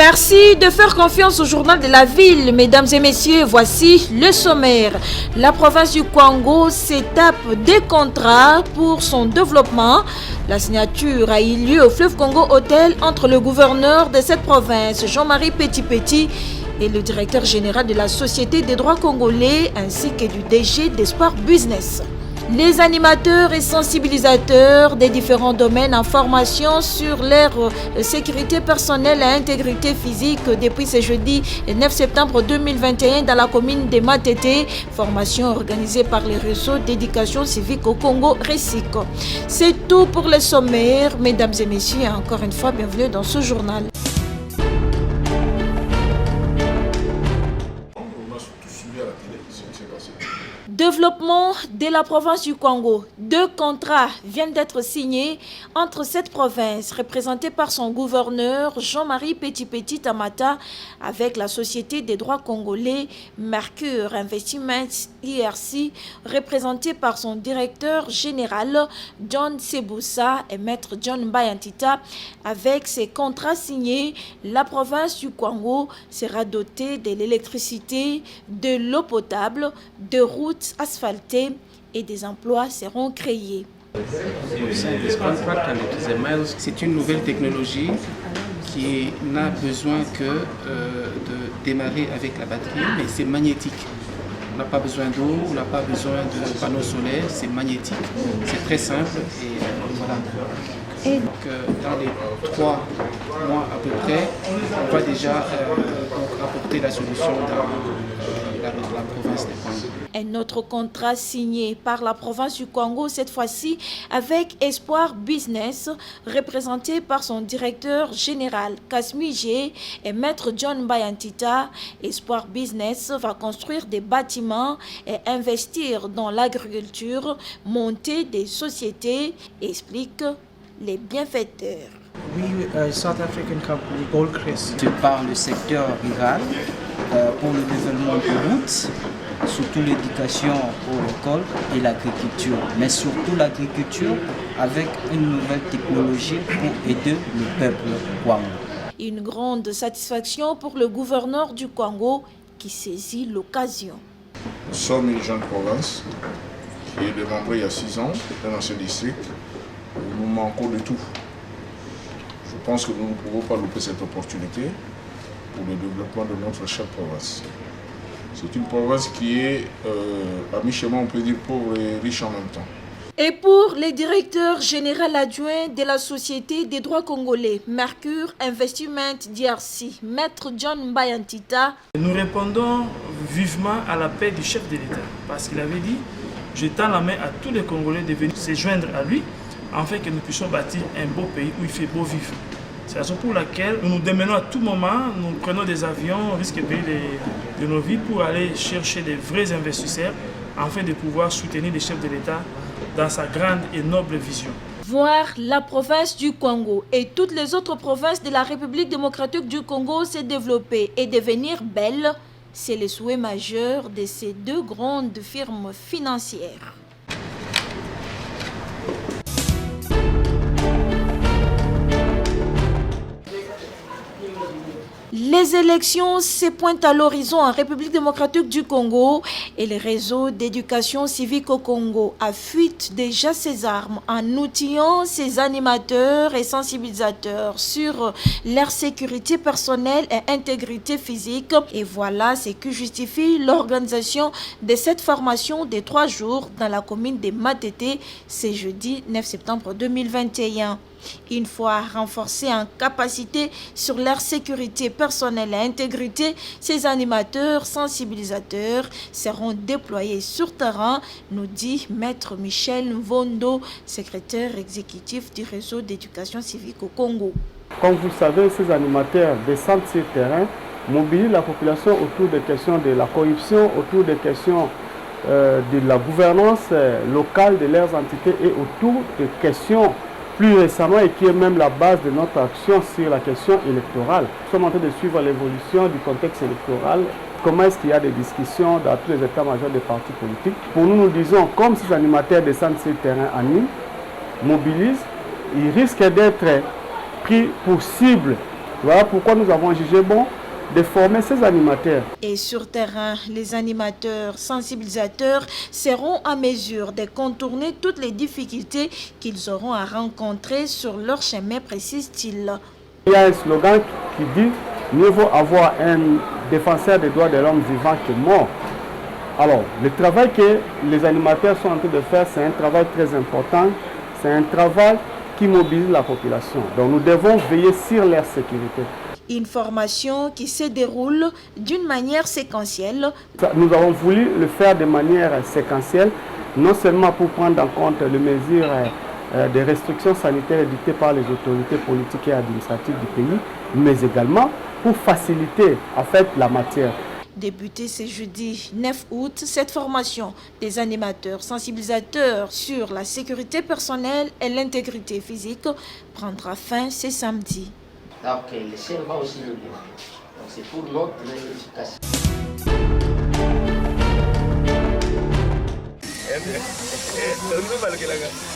Merci de faire confiance au journal de la ville. Mesdames et messieurs, voici le sommaire. La province du Kwango s'étape des contrats pour son développement. La signature a eu lieu au Fleuve Congo Hôtel entre le gouverneur de cette province, Jean-Marie Petit, et le directeur général de la Société des droits congolais ainsi que du DG d'Espoir Business. Les animateurs et sensibilisateurs des différents domaines en formation sur leur sécurité personnelle et intégrité physique depuis ce jeudi 9 septembre 2021 dans la commune de Matete, formation organisée par les réseaux d'éducation civique au Congo RECIC. C'est tout pour les sommaires, mesdames et messieurs, encore une fois, bienvenue dans ce journal. Développement de la province du Congo. 2 contrats viennent d'être signés entre cette province, représentée par son gouverneur Jean-Marie Petit Tamata, avec la Société des droits congolais Mercure Investment IRC, représentée par son directeur général John Seboussa et Maître John Bayantita. Avec ces contrats signés, la province du Congo sera dotée de l'électricité, de l'eau potable, de routes asphaltées et des emplois seront créés. C'est une nouvelle technologie qui n'a besoin que de démarrer avec la batterie, mais c'est magnétique. On n'a pas besoin d'eau, on n'a pas besoin de panneaux solaires, c'est magnétique. C'est très simple et voilà. Donc, dans les 3 mois à peu près, on va déjà apporter la solution dans la province du Congo. Un autre contrat signé par la province du Congo, cette fois-ci avec Espoir Business, représenté par son directeur général Kasmi G et Maître John Bayantita. Espoir Business va construire des bâtiments et investir dans l'agriculture, monter des sociétés, explique les bienfaiteurs. South African company Goldcrest. C'est par le secteur rural pour le développement de routes, surtout l'éducation pour l'école et l'agriculture, mais surtout l'agriculture avec une nouvelle technologie pour aider le peuple Kwango. Une grande satisfaction pour le gouverneur du Congo qui saisit l'occasion. Nous sommes une jeune province qui est démembrée il y a 6 ans dans ce district. Nous manquons de tout. Je pense que nous ne pouvons pas louper cette opportunité pour le développement de notre chère province. C'est une province qui est à mi-chemin, on peut dire, pauvre et riche en même temps. Et pour le directeur général adjoint de la Société des droits congolais, Mercure Investment DRC, Maître John Bayantita. Nous répondons vivement à l'appel du chef de l'État parce qu'il avait dit « Je tends la main à tous les Congolais de venir se joindre à lui afin que nous puissions bâtir un beau pays où il fait beau vivre. » C'est la raison pour laquelle nous nous démenons à tout moment, nous prenons des avions, on risque de payer de nos vies pour aller chercher des vrais investisseurs afin de pouvoir soutenir les chefs de l'État dans sa grande et noble vision. Voir la province du Congo et toutes les autres provinces de la République démocratique du Congo se développer et devenir belles, c'est le souhait majeur de ces 2 grandes firmes financières. Les élections se pointent à l'horizon en République démocratique du Congo et le réseau d'éducation civique au Congo affûte déjà ses armes en outillant ses animateurs et sensibilisateurs sur leur sécurité personnelle et intégrité physique. Et voilà ce qui justifie l'organisation de cette formation de 3 jours dans la commune de Matete ce jeudi 9 septembre 2021. Une fois renforcés en capacité sur leur sécurité personnelle et intégrité, ces animateurs sensibilisateurs seront déployés sur terrain, nous dit Maître Michel Mvondo, secrétaire exécutif du réseau d'éducation civique au Congo. Comme vous le savez, ces animateurs descendent sur le terrain, mobilisent la population autour des questions de la corruption, autour des questions de la gouvernance locale de leurs entités et autour des questions plus récemment et qui est même la base de notre action sur la question électorale. Nous sommes en train de suivre l'évolution du contexte électoral. Comment est-ce qu'il y a des discussions dans tous les états-majors des partis politiques. Pour nous, nous disons, comme ces animateurs descendent sur le terrain en ligne, mobilisent, ils risquent d'être pris pour cible Voilà pourquoi nous avons jugé bon de former ces animateurs. Et sur terrain, les animateurs sensibilisateurs seront à mesure de contourner toutes les difficultés qu'ils auront à rencontrer sur leur chemin, précise-t-il. Il y a un slogan qui dit « Mieux vaut avoir un défenseur des droits de l'homme vivant que mort ». Alors, le travail que les animateurs sont en train de faire, c'est un travail très important. C'est un travail qui mobilise la population. Donc nous devons veiller sur leur sécurité. Une formation qui se déroule d'une manière séquentielle. Nous avons voulu le faire de manière séquentielle, non seulement pour prendre en compte les mesures des restrictions sanitaires édictées par les autorités politiques et administratives du pays, mais également pour faciliter en fait la matière. Débutée ce jeudi 9 août, cette formation des animateurs sensibilisateurs sur la sécurité personnelle et l'intégrité physique prendra fin ce samedi. Donc le ciel va aussi nous dire. Donc c'est pour notre efficacité.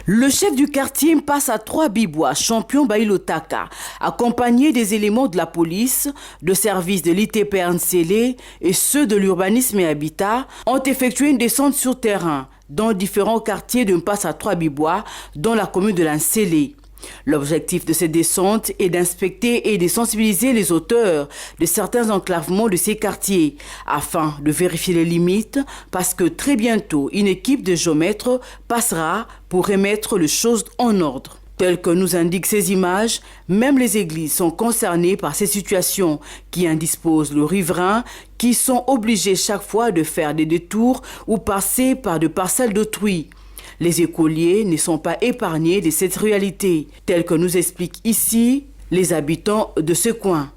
Le chef du quartier Mpassa 3 Bibois, champion Bailotaka, accompagné des éléments de la police, de services de l'ITP-NCL et ceux de l'urbanisme et habitat, ont effectué une descente sur terrain dans différents quartiers de Mpassa 3 Bibois, dans la commune de l'Ansélé. L'objectif de cette descente est d'inspecter et de sensibiliser les auteurs de certains enclavements de ces quartiers afin de vérifier les limites parce que très bientôt, une équipe de géomètres passera pour remettre les choses en ordre. Tel que nous indiquent ces images, même les églises sont concernées par ces situations qui indisposent le riverain qui sont obligés chaque fois de faire des détours ou passer par des parcelles d'autrui. Les écoliers ne sont pas épargnés de cette réalité, telle que nous expliquent ici les habitants de ce coin.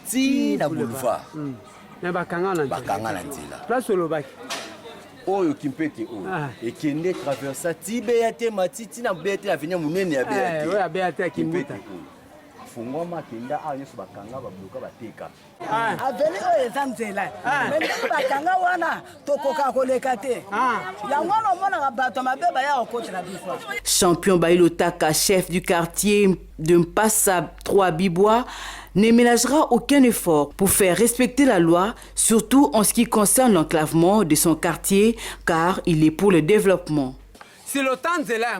Tina boulevard. Bakanga na nzela. Place olobaki. Oyo kimpeke oyo. Ekende traversa Tibeyate matiti na Beyate avenir munene ya Beyate. Ouais, Beyate akimbuta. Fungoma kenda ayo so bakanga babluka bateka. Avenir oyo ezanzela. Mais bakanga wana tokoka koleka te. Yango mona bato mabeba ya okotela bifa. Champion Bailotaka, chef du quartier de Mpassa 3 Bibois, ne ménagera aucun effort pour faire respecter la loi, surtout en ce qui concerne l'enclavement de son quartier, car il est pour le développement. Si le temps nzela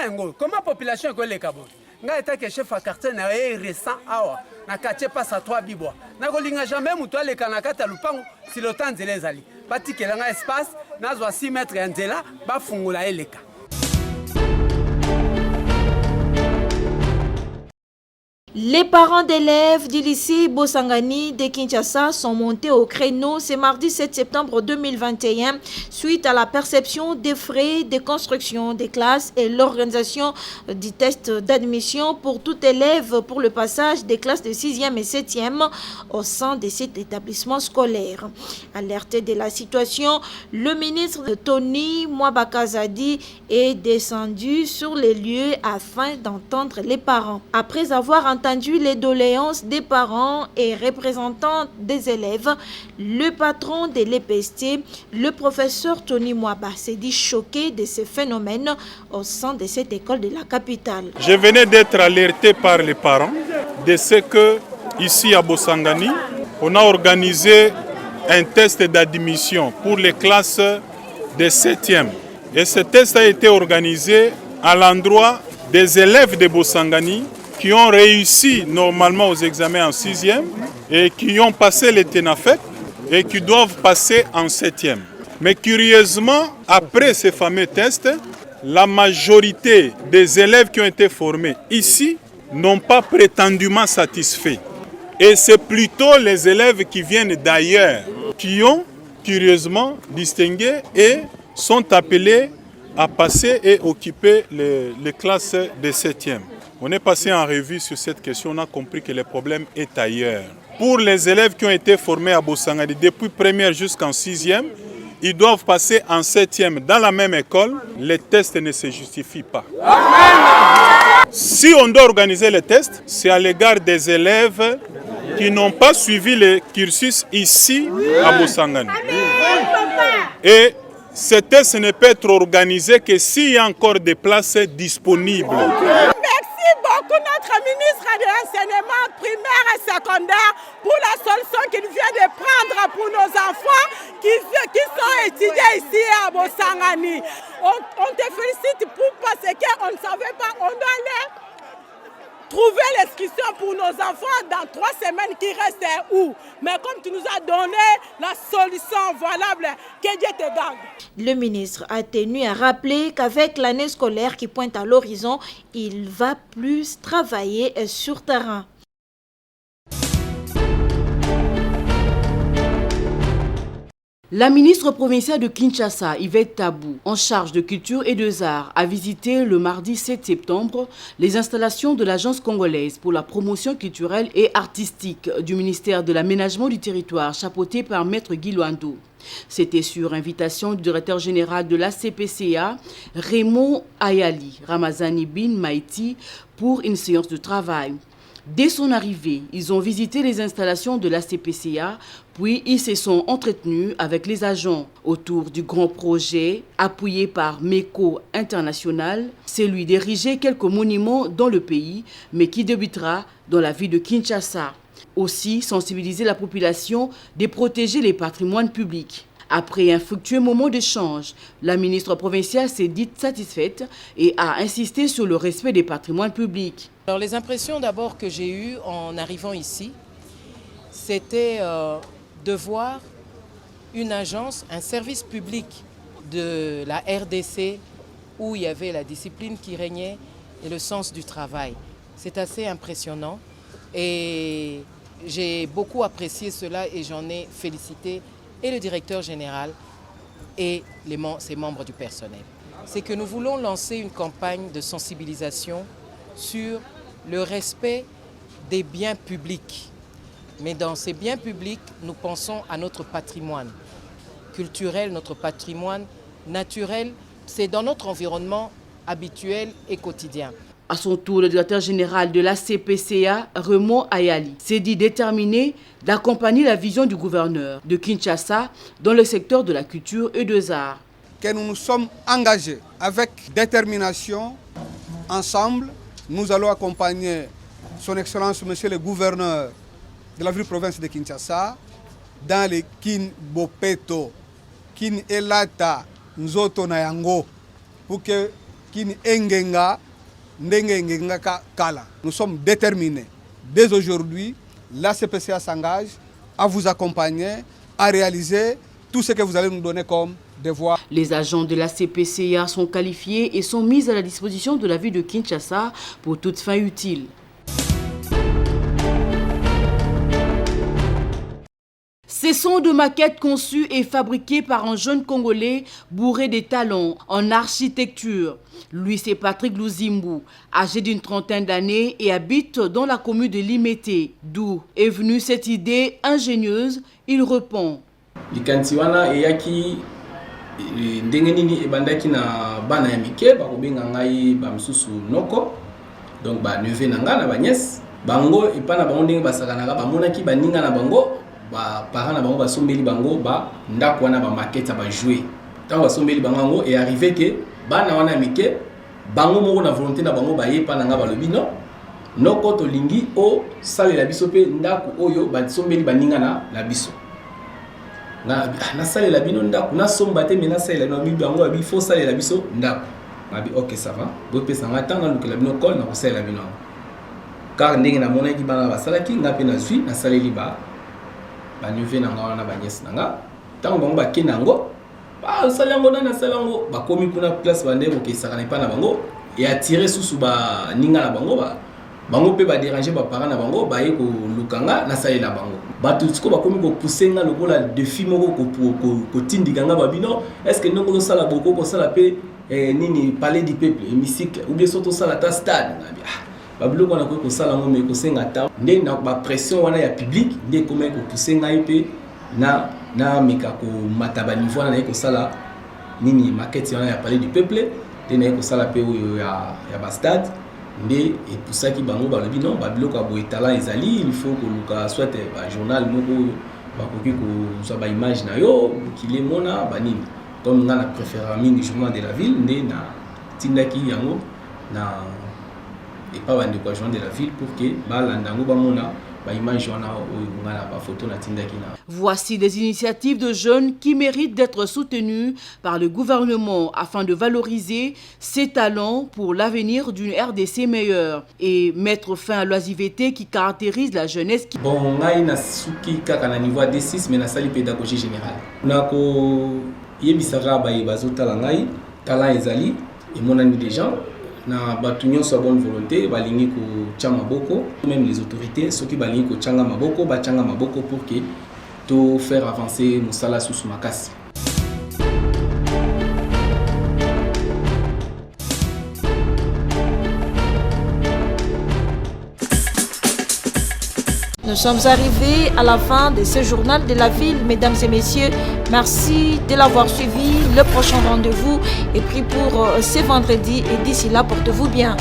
yango, comment la population est le Cabo? Nga eta que chef à quartier na récent awa na quartier Mpassa 3 Bibois. Na kolinga jamais muto ale kanakata lupango si le temps nzela ezali. Batikela nga espace nazwa 6 mètres ya nzela ba fungula eleka. Les parents d'élèves du lycée Bosangani de Kinshasa sont montés au créneau ce mardi 7 septembre 2021 suite à la perception des frais de construction des classes et l'organisation du test d'admission pour tout élève pour le passage des classes de 6e et 7e au sein de cet établissement scolaire. Alerté de la situation, le ministre Tony Mwabakazadi est descendu sur les lieux afin d'entendre les parents. Après avoir entendu les doléances des parents et représentants des élèves, le patron de l'EPST, le professeur Tony Mwaba, s'est dit choqué de ce phénomène au sein de cette école de la capitale. Je venais d'être alerté par les parents de ce que, ici à Bosangani, on a organisé un test d'admission pour les classes de 7e. Et ce test a été organisé à l'endroit des élèves de Bosangani qui ont réussi normalement aux examens en 6e et qui ont passé les TENAFEP et qui doivent passer en 7e. Mais curieusement, après ces fameux tests, la majorité des élèves qui ont été formés ici n'ont pas prétendument satisfait. Et c'est plutôt les élèves qui viennent d'ailleurs qui ont curieusement distingué et sont appelés à passer et occuper les classes de 7e. On est passé en revue sur cette question, on a compris que le problème est ailleurs. Pour les élèves qui ont été formés à Bosangani depuis première jusqu'en 6e, ils doivent passer en 7e dans la même école, les tests ne se justifient pas. Si on doit organiser les tests, c'est à l'égard des élèves qui n'ont pas suivi le cursus ici à Bosangani. Et ces tests ne peuvent être organisés que s'il y a encore des places disponibles. Merci beaucoup notre ministre de l'enseignement primaire et secondaire pour la solution qu'il vient de prendre pour nos enfants qui sont étudiés ici à Bosangani. On te félicite parce qu'on ne savait pas, on doit aller trouver l'inscription pour nos enfants dans 3 semaines qui restent où. Mais comme tu nous as donné la solution valable, que Dieu te garde. Le ministre a tenu à rappeler qu'avec l'année scolaire qui pointe à l'horizon, il va plus travailler sur terrain. La ministre provinciale de Kinshasa, Yvette Tabou, en charge de culture et des arts, a visité le mardi 7 septembre les installations de l'Agence congolaise pour la promotion culturelle et artistique du ministère de l'Aménagement du territoire, chapeauté par Maître Guy Luando. C'était sur invitation du directeur général de la CPCA, Raymond Ayali, Ramazani Bin Maïti, pour une séance de travail. Dès son arrivée, ils ont visité les installations de la CPCA, puis ils se sont entretenus avec les agents autour du grand projet appuyé par MECO International, celui d'ériger quelques monuments dans le pays, mais qui débutera dans la ville de Kinshasa. Aussi, sensibiliser la population de protéger les patrimoines publics. Après un fructueux moment d'échange, la ministre provinciale s'est dite satisfaite et a insisté sur le respect des patrimoines publics. Alors, les impressions d'abord que j'ai eues en arrivant ici, c'était de voir une agence, un service public de la RDC où il y avait la discipline qui régnait et le sens du travail. C'est assez impressionnant et j'ai beaucoup apprécié cela et j'en ai félicité et le directeur général et ses membres du personnel. C'est que nous voulons lancer une campagne de sensibilisation sur le respect des biens publics. Mais dans ces biens publics, nous pensons à notre patrimoine culturel, notre patrimoine naturel. C'est dans notre environnement habituel et quotidien. À son tour, le directeur général de la CPCA, Raymond Ayali, s'est dit déterminé d'accompagner la vision du gouverneur de Kinshasa dans le secteur de la culture et des arts. Que nous nous sommes engagés avec détermination, ensemble. Nous allons accompagner son Excellence, Monsieur le Gouverneur de la ville-province de Kinshasa dans les Kin Bopeto, Kin Elata, Nzoto Nayango, pour que Kin Engenga, Ndengenga Kala. Nous sommes déterminés. Dès aujourd'hui, la CPCA s'engage à vous accompagner, à réaliser tout ce que vous allez nous donner comme devoir. Les agents de la CPCA sont qualifiés et sont mis à la disposition de la ville de Kinshasa pour toute fin utile. Ces sont de maquettes conçues et fabriquées par un jeune Congolais bourré de talents en architecture. Lui, c'est Patrick Luzimbu, âgé d'une 30aine d'années et habite dans la commune de Limete. D'où est venue cette idée ingénieuse? Il répond. Likantiwana eyaki ndenge nini ebandaki na bana ya mike bakobenga ngai bamsusu noko donc ba neveu na nga na ba nièce bango epana bango ndenge basakanaka bamonaki baninga na bango ba parents na bango basombeli bango ba ndako wana ba maquette ba jouer tant basombeli bango et arrivé que bana wana mike bango moko na volonté na bango ba yepa na nga balobi non noko to lingi o salela biso pe ndako oyo basombeli baninga na biso na salela bino ndako na somba te mena salela no bibi bango abi faut salela biso ndako mabi OK ça va bo pesa nga tanga lukela bino kol na ko salela bino car ndenge na mona ki bana basalaki nga pe na zui na saleli ba neveu na nga wana ba nièce na nga tango bango ba kenango ba salango na salango ba komi kuna place bande ko kesaka na pa na bango et attirer susu ba ninga na bango bango pe ba déranger ba parents na bango ba ye ko lukanga na salela bango bato tsiko ba komi ko pousser nga lokola défi moko ko tindika nga ba bino est-ce que ndongo sala boko ko sala pe nini palais du peuple hémicycle ou bien surtout sala ta stade ba biloko na ko sala ngo me ko senga ta nde na ba pression wana ya public nde ko me ko pousser nga pe na na meka ko mataba niveau na ko sala nini maquette ya palais du peuple te na ko sala pe oyo ya ba stade nde et pour ça qui bango ba lobi non ba biloko bo talent ezali il faut ko luka soit ba journal moko ba koki ko soit ba image na yo kile mona ba nini comme nga na préfère mingi journal de la ville nde na tindaki yango na et pas bande quoi journal de la ville pour que ba landango ba mona ba image wana o ngala ba photo na tindaki na. Voici des initiatives de jeunes qui méritent d'être soutenues par le gouvernement afin de valoriser ces talents pour l'avenir d'une RDC meilleure et mettre fin à l'oisiveté qui caractérise la jeunesse. Bon, ngai na suki kaka na niveau D6 mais na sali pédagogie générale. Nako yebisaka ba bazotala ngai talent ezali et mon ami des gens na batu nyonso bonne volonté balingi ko tchanga maboko, même les autorités ceux qui balingi ko tchanga maboko bachanga maboko pour que to faire avancer musala sous makasi. Nous sommes arrivés à la fin de ce journal de la ville, mesdames et messieurs. Merci de l'avoir suivi. Le prochain rendez-vous est pris pour ce vendredi et d'ici là, portez-vous bien.